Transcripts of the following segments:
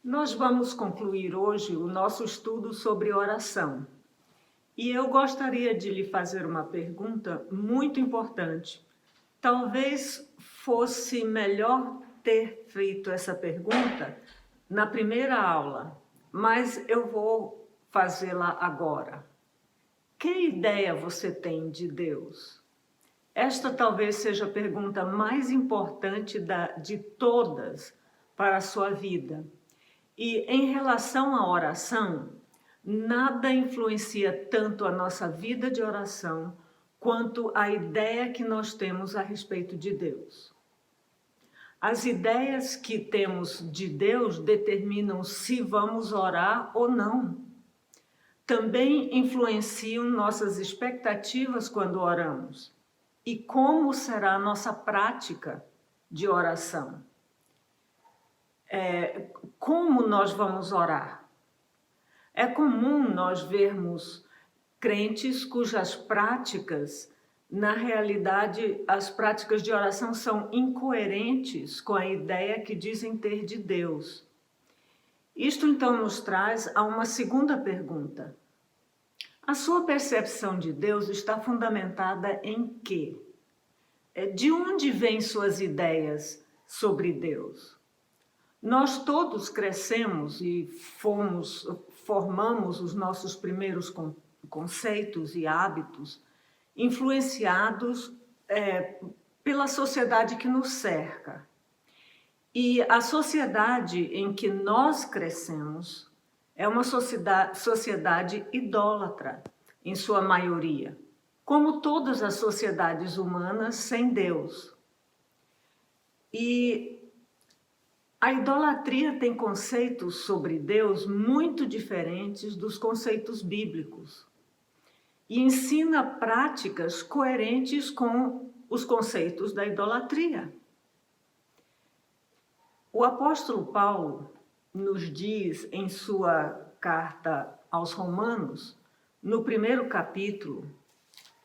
Nós vamos concluir hoje o nosso estudo sobre oração. E eu gostaria de lhe fazer uma pergunta muito importante. Talvez fosse melhor ter feito essa pergunta na primeira aula, mas eu vou fazê-la agora. Que ideia você tem de Deus? Esta talvez seja a pergunta mais importante de todas para a sua vida. E em relação à oração, nada influencia tanto a nossa vida de oração quanto a ideia que nós temos a respeito de Deus. As ideias que temos de Deus determinam se vamos orar ou não. Também influenciam nossas expectativas quando oramos e como será a nossa prática de oração. Como nós vamos orar? É comum nós vermos crentes cujas práticas, na realidade, as práticas de oração são incoerentes com a ideia que dizem ter de Deus. Isto então nos traz a uma segunda pergunta. A sua percepção de Deus está fundamentada em quê? De onde vêm suas ideias sobre Deus? Nós todos crescemos e formamos os nossos primeiros conceitos e hábitos influenciados pela sociedade que nos cerca. E a sociedade em que nós crescemos é uma sociedade idólatra, em sua maioria, como todas as sociedades humanas sem Deus. E a idolatria tem conceitos sobre Deus muito diferentes dos conceitos bíblicos e ensina práticas coerentes com os conceitos da idolatria. O apóstolo Paulo nos diz em sua carta aos Romanos, no primeiro capítulo,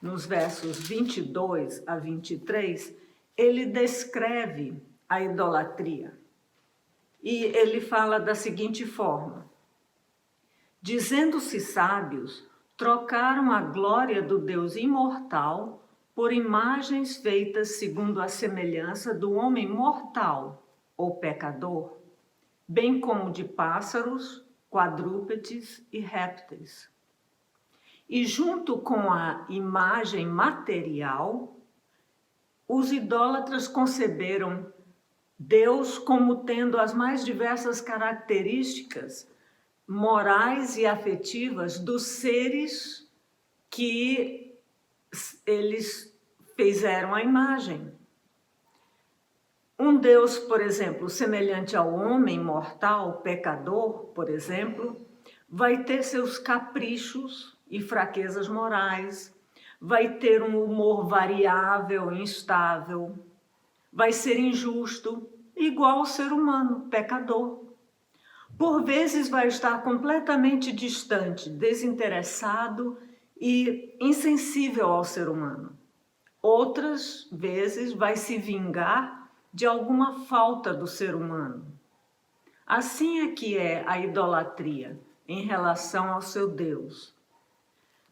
nos versos 22 a 23, ele descreve a idolatria. E ele fala da seguinte forma: dizendo-se sábios, trocaram a glória do Deus imortal por imagens feitas segundo a semelhança do homem mortal ou pecador, bem como de pássaros, quadrúpedes e répteis. E junto com a imagem material, os idólatras conceberam Deus como tendo as mais diversas características morais e afetivas dos seres que eles fizeram a imagem. Um Deus, por exemplo, semelhante ao homem mortal, pecador, por exemplo, vai ter seus caprichos e fraquezas morais, vai ter um humor variável e instável, vai ser injusto, igual ao ser humano, pecador. Por vezes vai estar completamente distante, desinteressado e insensível ao ser humano. Outras vezes vai se vingar de alguma falta do ser humano. Assim é que é a idolatria em relação ao seu Deus.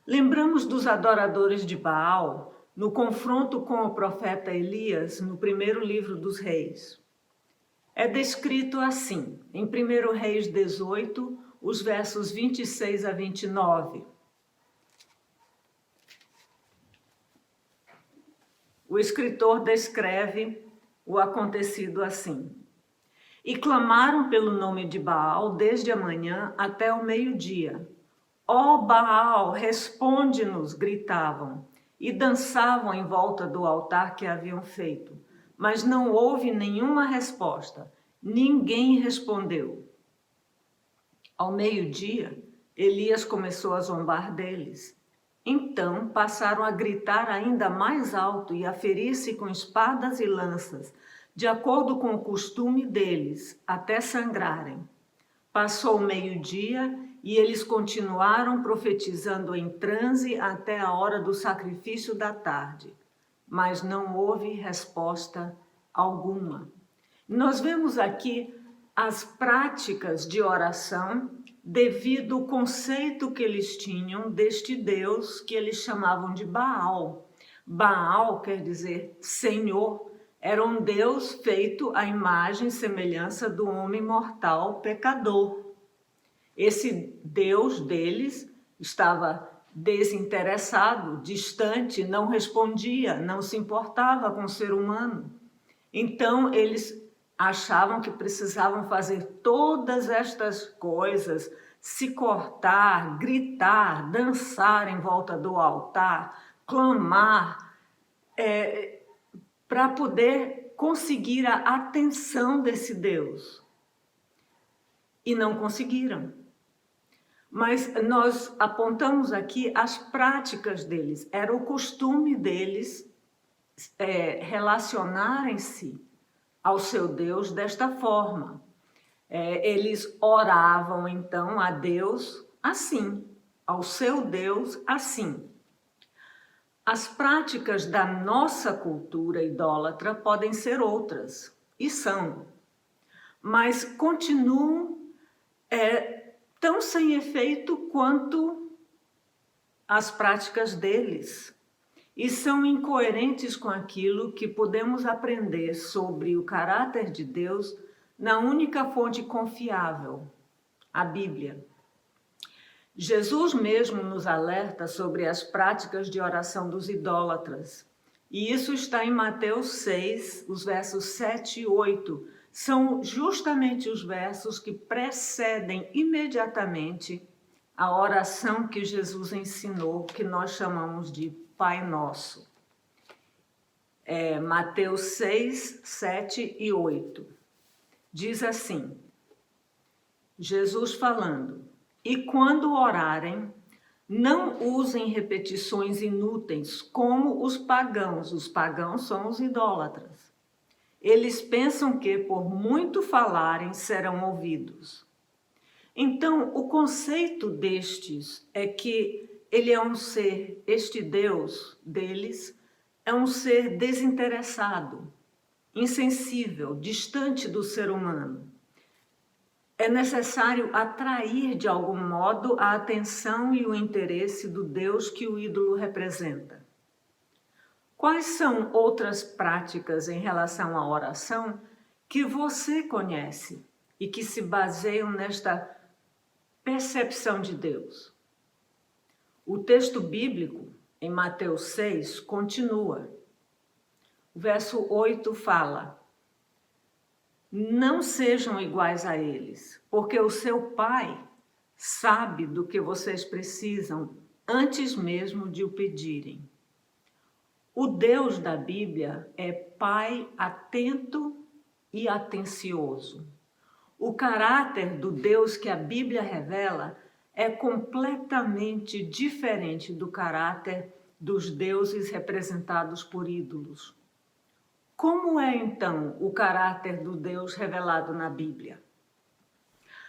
Lembramos dos adoradores de Baal no confronto com o profeta Elias no primeiro livro dos Reis. É descrito assim, em 1 Reis 18, os versos 26 a 29. O escritor descreve o acontecido assim: e clamaram pelo nome de Baal desde a manhã até o meio-dia. Ó Baal, responde-nos, gritavam, e dançavam em volta do altar que haviam feito. Mas não houve nenhuma resposta, ninguém respondeu. Ao meio-dia, Elias começou a zombar deles. Então passaram a gritar ainda mais alto e a ferir-se com espadas e lanças, de acordo com o costume deles, até sangrarem. Passou o meio-dia e eles continuaram profetizando em transe até a hora do sacrifício da tarde, mas não houve resposta alguma. Nós vemos aqui as práticas de oração devido ao conceito que eles tinham deste Deus que eles chamavam de Baal. Baal quer dizer Senhor, era um Deus feito à imagem e semelhança do homem mortal pecador. Esse Deus deles estava desinteressado, distante, não respondia, não se importava com o ser humano. Então, eles achavam que precisavam fazer todas estas coisas, se cortar, gritar, dançar em volta do altar, clamar, para poder conseguir a atenção desse Deus. E não conseguiram. Mas nós apontamos aqui as práticas deles. Era o costume deles relacionarem-se ao seu Deus desta forma. Eles oravam, então, a Deus assim, ao seu Deus assim. As práticas da nossa cultura idólatra podem ser outras, e são, mas continuam tão sem efeito quanto as práticas deles, e são incoerentes com aquilo que podemos aprender sobre o caráter de Deus na única fonte confiável, a Bíblia. Jesus mesmo nos alerta sobre as práticas de oração dos idólatras, e isso está em Mateus 6, os versos 7 e 8. São justamente os versos que precedem imediatamente a oração que Jesus ensinou, que nós chamamos de Pai Nosso. Mateus 6, 7 e 8. Diz assim, Jesus falando: "E quando orarem, não usem repetições inúteis como os pagãos são os idólatras. Eles pensam que, por muito falarem, serão ouvidos." Então, o conceito destes é que ele é um ser, este Deus deles, é um ser desinteressado, insensível, distante do ser humano. É necessário atrair, de algum modo, a atenção e o interesse do Deus que o ídolo representa. Quais são outras práticas em relação à oração que você conhece e que se baseiam nesta percepção de Deus? O texto bíblico, em Mateus 6, continua. O verso 8 fala: "Não sejam iguais a eles, porque o seu Pai sabe do que vocês precisam antes mesmo de o pedirem." O Deus da Bíblia é Pai atento e atencioso. O caráter do Deus que a Bíblia revela é completamente diferente do caráter dos deuses representados por ídolos. Como é, então, o caráter do Deus revelado na Bíblia?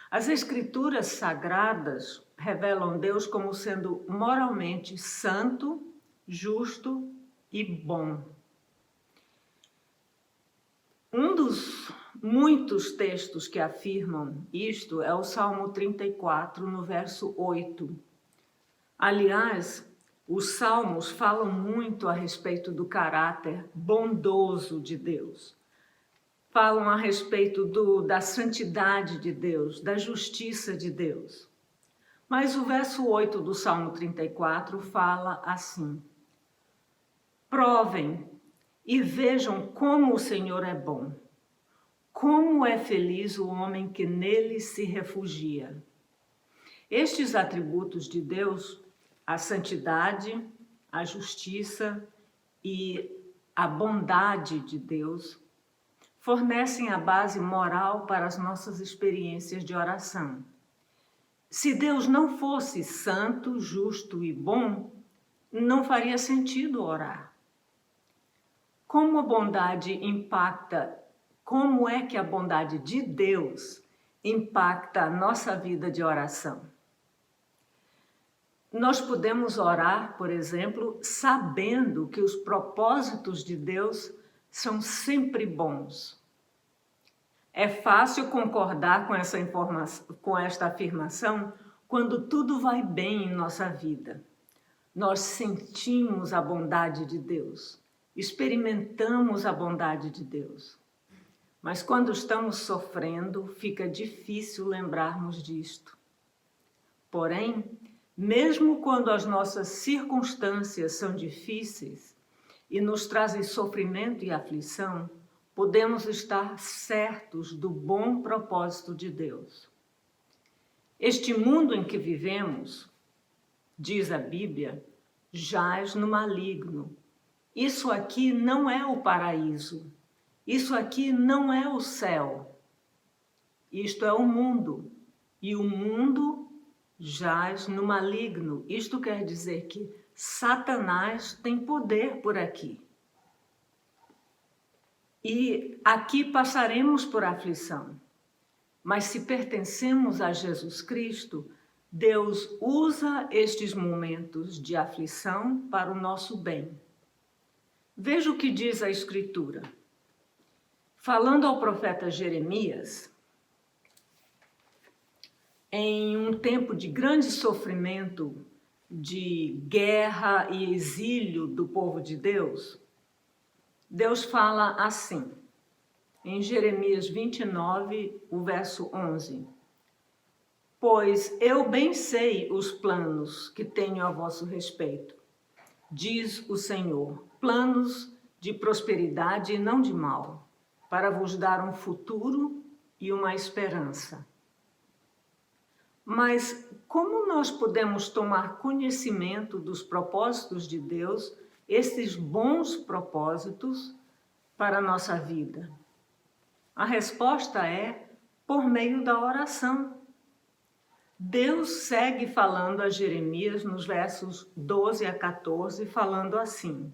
As Escrituras Sagradas revelam Deus como sendo moralmente santo, justo e bom. Um dos muitos textos que afirmam isto é o Salmo 34, no verso 8. Aliás, os salmos falam muito a respeito do caráter bondoso de Deus. Falam a respeito da santidade de Deus, da justiça de Deus. Mas o verso 8 do Salmo 34 fala assim: "Provem e vejam como o Senhor é bom. Como é feliz o homem que nele se refugia." Estes atributos de Deus, a santidade, a justiça e a bondade de Deus, fornecem a base moral para as nossas experiências de oração. Se Deus não fosse santo, justo e bom, não faria sentido orar. Como a bondade impacta, como é que a bondade de Deus impacta a nossa vida de oração? Nós podemos orar, por exemplo, sabendo que os propósitos de Deus são sempre bons. É fácil concordar com esta afirmação quando tudo vai bem em nossa vida. Nós sentimos a bondade de Deus, experimentamos a bondade de Deus. Mas quando estamos sofrendo, fica difícil lembrarmos disto. Porém, mesmo quando as nossas circunstâncias são difíceis e nos trazem sofrimento e aflição, podemos estar certos do bom propósito de Deus. Este mundo em que vivemos, diz a Bíblia, jaz no maligno. Isso aqui não é o paraíso. Isso aqui não é o céu. Isto é o mundo. E o mundo jaz no maligno. Isto quer dizer que Satanás tem poder por aqui. E aqui passaremos por aflição. Mas se pertencemos a Jesus Cristo, Deus usa estes momentos de aflição para o nosso bem. Veja o que diz a Escritura. Falando ao profeta Jeremias, em um tempo de grande sofrimento, de guerra e exílio do povo de Deus, Deus fala assim, em Jeremias 29, o verso 11. Pois eu bem sei os planos que tenho a vosso respeito, diz o Senhor, planos de prosperidade e não de mal, para vos dar um futuro e uma esperança. Mas como nós podemos tomar conhecimento dos propósitos de Deus, esses bons propósitos para a nossa vida? A resposta é por meio da oração. Deus segue falando a Jeremias nos versos 12 a 14, falando assim: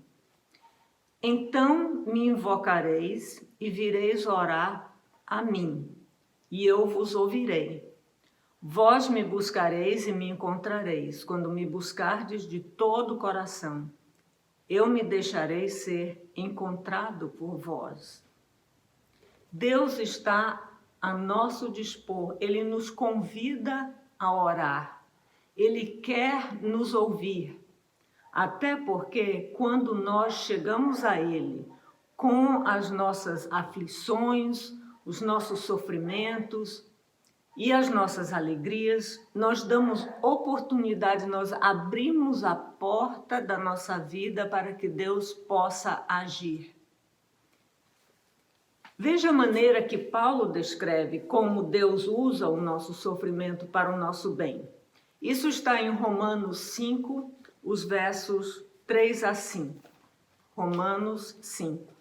Então me invocareis e vireis orar a mim, e eu vos ouvirei. Vós me buscareis e me encontrareis, quando me buscardes de todo o coração. Eu me deixarei ser encontrado por vós. Deus está a nosso dispor, Ele nos convida a orar, Ele quer nos ouvir, até porque quando nós chegamos a Ele com as nossas aflições, os nossos sofrimentos e as nossas alegrias, nós damos oportunidade, nós abrimos a porta da nossa vida para que Deus possa agir. Veja a maneira que Paulo descreve como Deus usa o nosso sofrimento para o nosso bem. Isso está em Romanos 5, os versos 3 a 5. Romanos 5.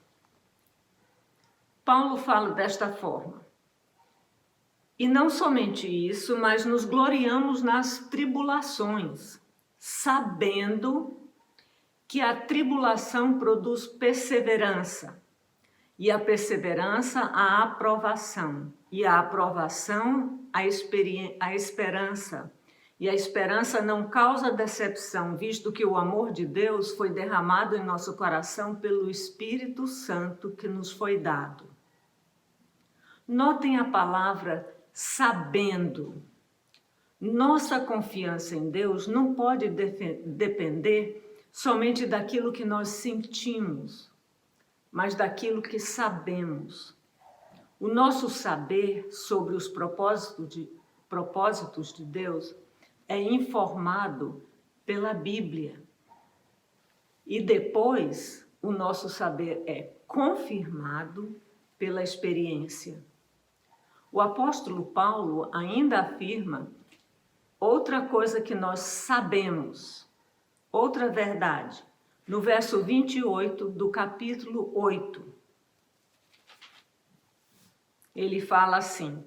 Paulo fala desta forma. E não somente isso, mas nos gloriamos nas tribulações, sabendo que a tribulação produz perseverança. E a perseverança, a aprovação. E a aprovação, a esperança. E a esperança não causa decepção, visto que o amor de Deus foi derramado em nosso coração pelo Espírito Santo que nos foi dado. Notem a palavra sabendo. Nossa confiança em Deus não pode depender somente daquilo que nós sentimos, mas daquilo que sabemos. O nosso saber sobre os propósitos de Deus é informado pela Bíblia. E depois, o nosso saber é confirmado pela experiência. O apóstolo Paulo ainda afirma outra coisa que nós sabemos, outra verdade. No verso 28 do capítulo 8, ele fala assim: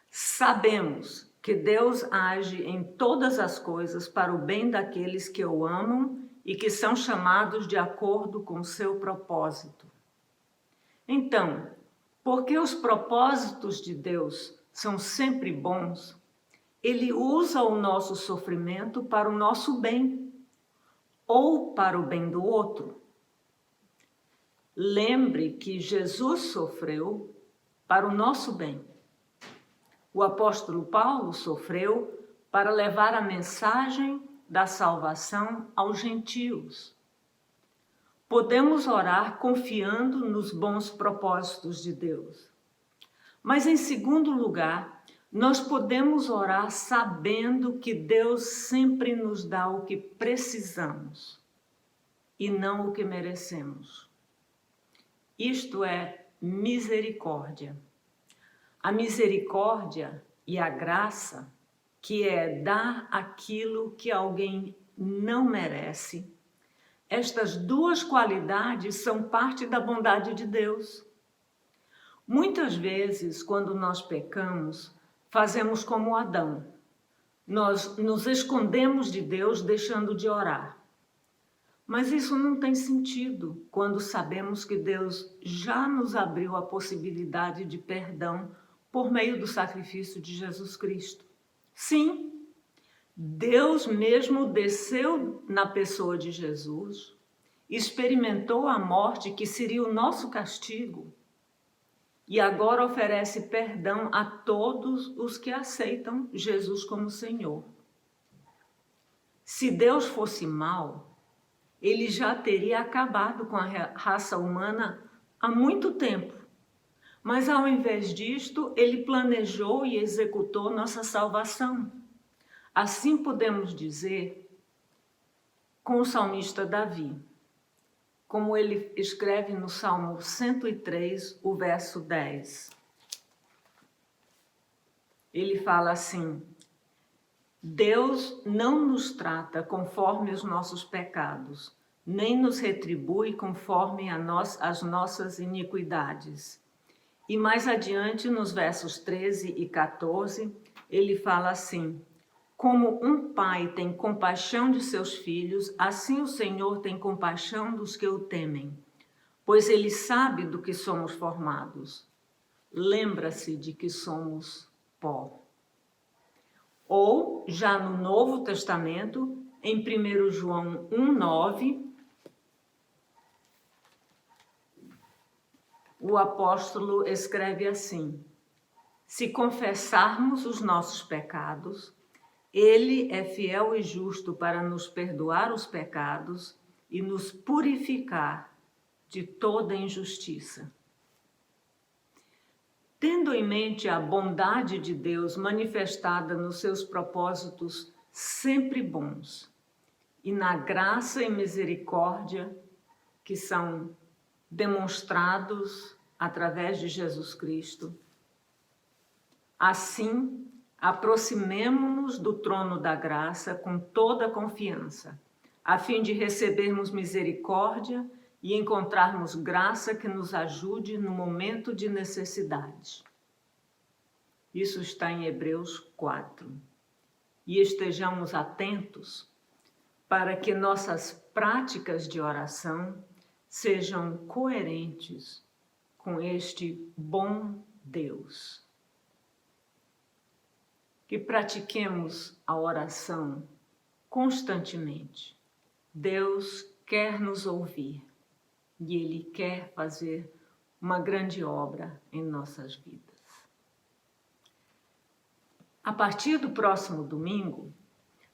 Sabemos que Deus age em todas as coisas para o bem daqueles que o amam e que são chamados de acordo com o seu propósito. Então, porque os propósitos de Deus são sempre bons, Ele usa o nosso sofrimento para o nosso bem, ou para o bem do outro. Lembre que Jesus sofreu para o nosso bem. O apóstolo Paulo sofreu para levar a mensagem da salvação aos gentios. Podemos orar confiando nos bons propósitos de Deus. Mas, em segundo lugar, nós podemos orar sabendo que Deus sempre nos dá o que precisamos e não o que merecemos. Isto é misericórdia. A misericórdia e a graça, que é dar aquilo que alguém não merece, estas duas qualidades são parte da bondade de Deus. Muitas vezes, quando nós pecamos, fazemos como Adão. Nós nos escondemos de Deus, deixando de orar. Mas isso não tem sentido quando sabemos que Deus já nos abriu a possibilidade de perdão por meio do sacrifício de Jesus Cristo. Sim, Deus mesmo desceu na pessoa de Jesus, experimentou a morte que seria o nosso castigo e agora oferece perdão a todos os que aceitam Jesus como Senhor. Se Deus fosse mau, ele já teria acabado com a raça humana há muito tempo. Mas, ao invés disto, ele planejou e executou nossa salvação. Assim podemos dizer com o salmista Davi, como ele escreve no Salmo 103, o verso 10. Ele fala assim: Deus não nos trata conforme os nossos pecados, nem nos retribui conforme as nossas iniquidades. E mais adiante, nos versos 13 e 14, ele fala assim: como um pai tem compaixão de seus filhos, assim o Senhor tem compaixão dos que o temem, pois ele sabe do que somos formados. Lembra-se de que somos pó. Ou, já no Novo Testamento, em 1 João 1,9, o apóstolo escreve assim: se confessarmos os nossos pecados, ele é fiel e justo para nos perdoar os pecados e nos purificar de toda injustiça. Tendo em mente a bondade de Deus manifestada nos seus propósitos sempre bons e na graça e misericórdia que são demonstrados através de Jesus Cristo, assim, aproximemo-nos do trono da graça com toda a confiança, a fim de recebermos misericórdia e encontrarmos graça que nos ajude no momento de necessidade. Isso está em Hebreus 4. E estejamos atentos para que nossas práticas de oração sejam coerentes com este bom Deus. Que pratiquemos a oração constantemente. Deus quer nos ouvir e Ele quer fazer uma grande obra em nossas vidas. A partir do próximo domingo,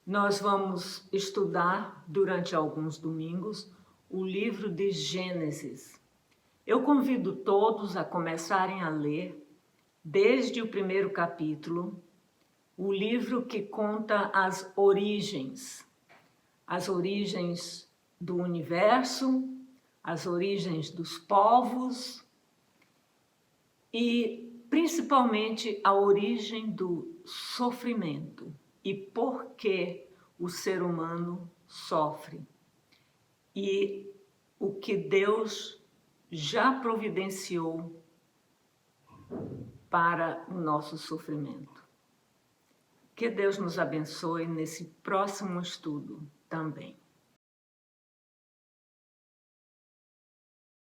nós vamos estudar durante alguns domingos o livro de Gênesis. Eu convido todos a começarem a ler, desde o primeiro capítulo, o livro que conta as origens do universo, as origens dos povos e, principalmente, a origem do sofrimento e por que o ser humano sofre e o que Deus já providenciou para o nosso sofrimento. Que Deus nos abençoe nesse próximo estudo também.